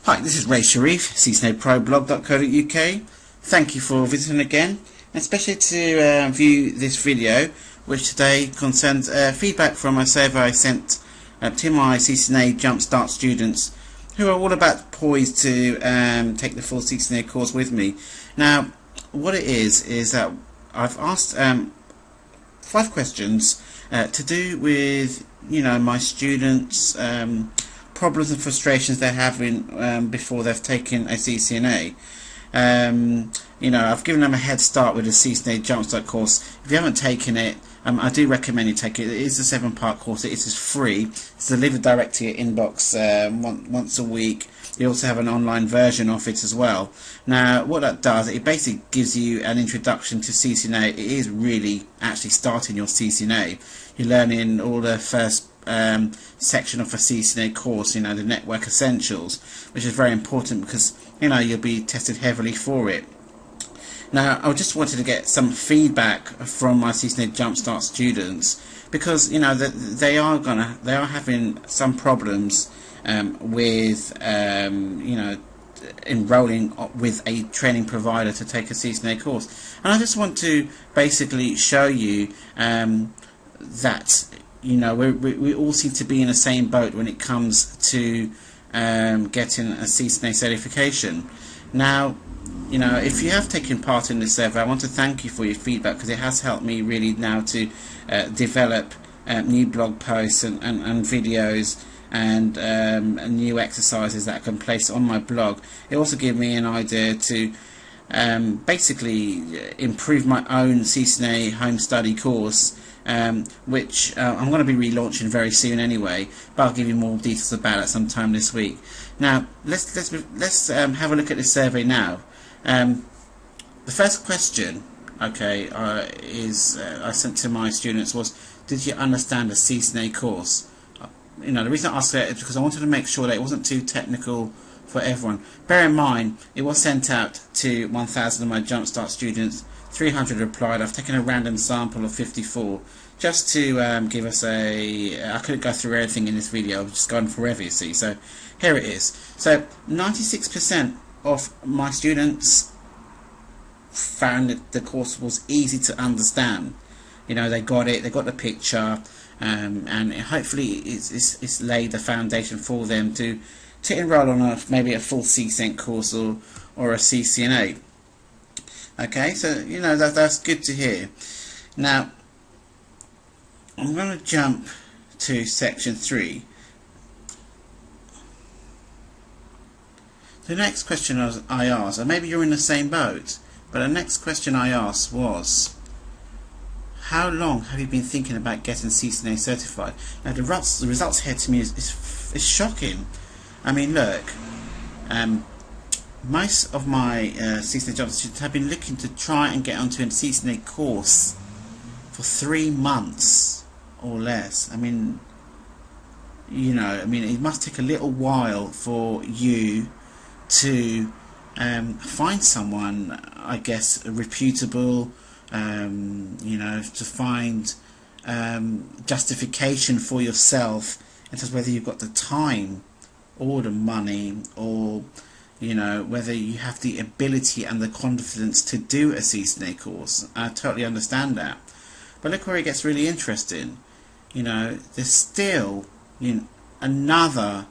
Hi, this is Ray Sharif, ccna-jumpstart-survey-1.co.uk. Thank you for visiting again, and especially to view this video, which today concerns feedback from a survey I sent to my CCNA Jumpstart students who are all about poised to take the full CCNA course with me. Now, what it is that I've asked 5 questions to do with, my students' problems and frustrations they're having before they've taken a CCNA. I've given them a head start with the CCNA Jumpstart course. If you haven't taken it, I do recommend you take it. It is a 7-part course. It is free. It's delivered direct to your inbox once a week. You also have an online version of it as well. Now, what that does, it basically gives you an introduction to CCNA. It is really actually starting your CCNA. You're learning all the first section of a CCNA course, the network essentials, which is very important because you'll be tested heavily for it. Now, I just wanted to get some feedback from my CCNA Jumpstart students because they are having some problems with enrolling with a training provider to take a CCNA course, and I just want to basically show you that we all seem to be in the same boat when it comes to getting a CCNA certification. Now, if you have taken part in this survey, I want to thank you for your feedback because it has helped me really now to develop new blog posts and videos and new exercises that I can place on my blog. It also gave me an idea to basically improve my own CCNA home study course, which I'm going to be relaunching very soon anyway, but I'll give you more details about it sometime this week. Now let's have a look at this survey now. The first question, is I sent to my students was, did you understand the CCNA course? The reason I asked that is because I wanted to make sure that it wasn't too technical for everyone. Bear in mind, it was sent out to 1,000 of my Jumpstart students. 300 replied. I've taken a random sample of 54 just to give us I couldn't go through everything in this video. I've just gone forever, you see. So here it is. So 96% of my students found that the course was easy to understand. They got it. They got the picture. And hopefully it's laid the foundation for them to enroll on maybe a full CCNA course or a CCNA. Okay, so that's good to hear. Now I'm going to jump to section 3. The next question I asked, and maybe you're in the same boat, but the next question I asked was, how long have you been thinking about getting CCNA certified? Now the results here to me is shocking. I mean, look, most of my CCNA job students have been looking to try and get onto a CCNA course for 3 months or less. I mean, it must take a little while for you to find someone, I guess, reputable, to find justification for yourself in terms of whether you've got the time or the money, or whether you have the ability and the confidence to do a CCNA course. I totally understand that, but look where it gets really interesting. There's still another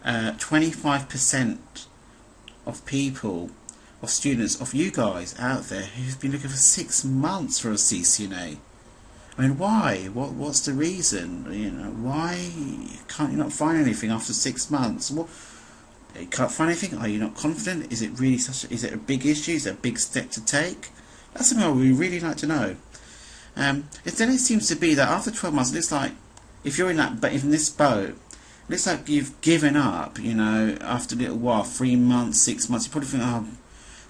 25% of people, of students, of you guys out there who've been looking for 6 months for a CCNA. I mean, why? What's the reason? Why can't you not find anything after 6 months? Well, you can't find anything. Are you not confident? Is it really is it a big issue? Is it a big step to take? That's something we really like to know. Then it seems to be that after 12 months, it looks like if you're in this boat, it looks like you've given up. After a little while, 3 months, 6 months, you probably think, oh,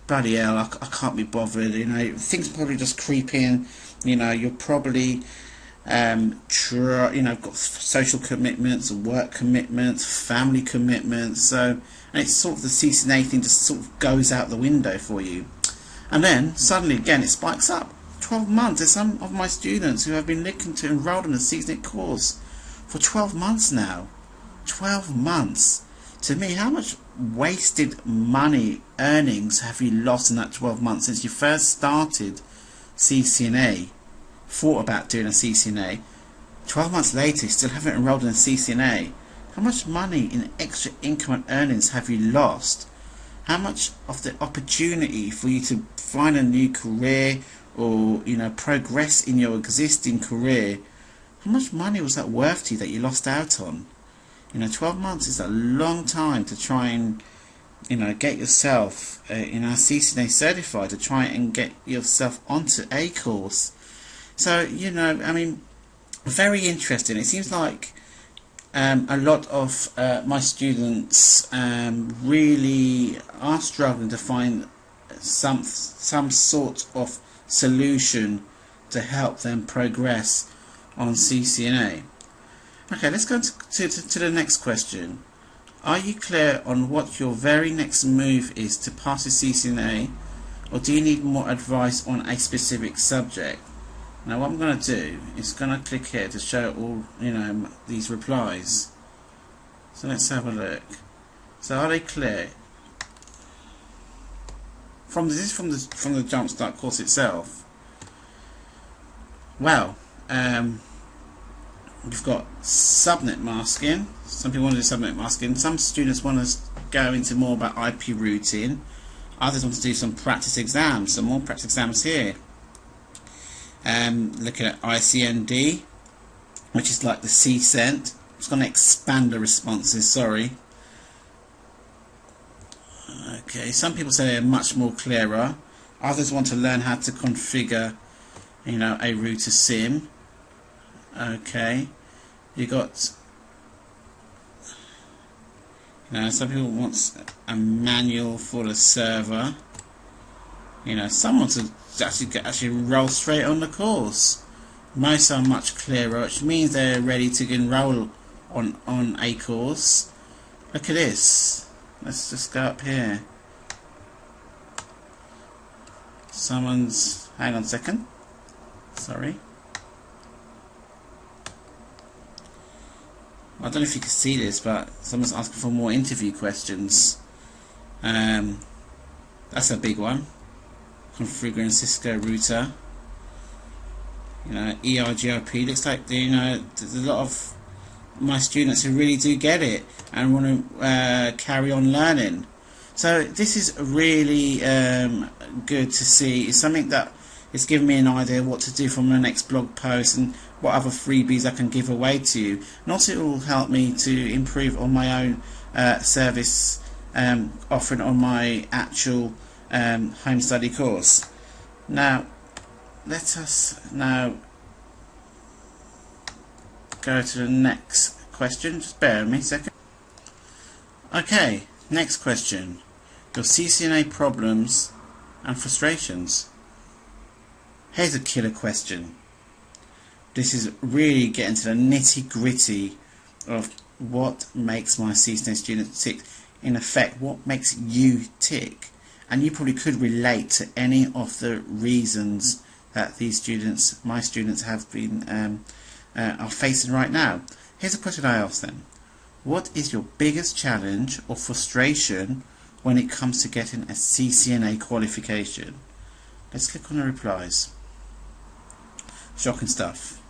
bloody hell, I can't be bothered. Things probably just creep in. You're probably got social commitments, work commitments, family commitments. So, and it's sort of the CCNA thing just sort of goes out the window for you. And then suddenly again it spikes up. 12 months. There's some of my students who have been looking to enroll in a CCNA course for 12 months now. 12 months to me, how much wasted money, earnings have you lost in that 12 months since you first started CCNA, thought about doing a CCNA, 12 months later you still haven't enrolled in a CCNA? How much money in extra income and earnings have you lost? How much of the opportunity for you to find a new career or, you know, progress in your existing career, how much money was that worth to you that you lost out on? You know, 12 months is a long time to try and, you know, get yourself CCNA certified, to try and get yourself onto a course. So, you know, I mean, very interesting. It seems like a lot of my students really are struggling to find some sort of solution to help them progress on CCNA. Okay, let's go to the next question. Are you clear on what your very next move is to pass the CCNA, or do you need more advice on a specific subject? Now what I'm going to do is going to click here to show all, you know, these replies. So let's have a look. So are they clear? This is from the Jumpstart course itself. Well, we've got subnet masking. Some people want to do subnet masking. Some students want to go into more about IP routing. Others want to do some practice exams. Some more practice exams here. Looking at ICND, which is like the CCENT. It's going to expand the responses. Sorry. Okay. Some people say they're much more clearer. Others want to learn how to configure, you know, a router sim. Okay. You got, you know, some people want a manual for the server. You know, some want to actually roll straight on the course. Most are much clearer, which means they're ready to enroll on a course. Look at this. Let's just go up here. Someone's, hang on a second. Sorry. I don't know if you can see this, but someone's asking for more interview questions. That's a big one. Configuring Cisco router. You know, ERGRP. Looks like, you know, there's a lot of my students who really do get it and want to carry on learning. So this is really good to see. It's something that is giving me an idea of what to do for my next blog post and what other freebies I can give away to you. And also it will help me to improve on my own service offering on my actual home study course. Now let us now go to the next question. Just bear with me a second. Okay, next question. Your CCNA problems and frustrations. Here's a killer question. This is really getting to the nitty gritty of what makes my CCNA students tick. In effect, what makes you tick. And you probably could relate to any of the reasons that these students, my students, have been are facing right now. Here's a question I asked them. What is your biggest challenge or frustration when it comes to getting a CCNA qualification? Let's click on the replies. Shocking stuff.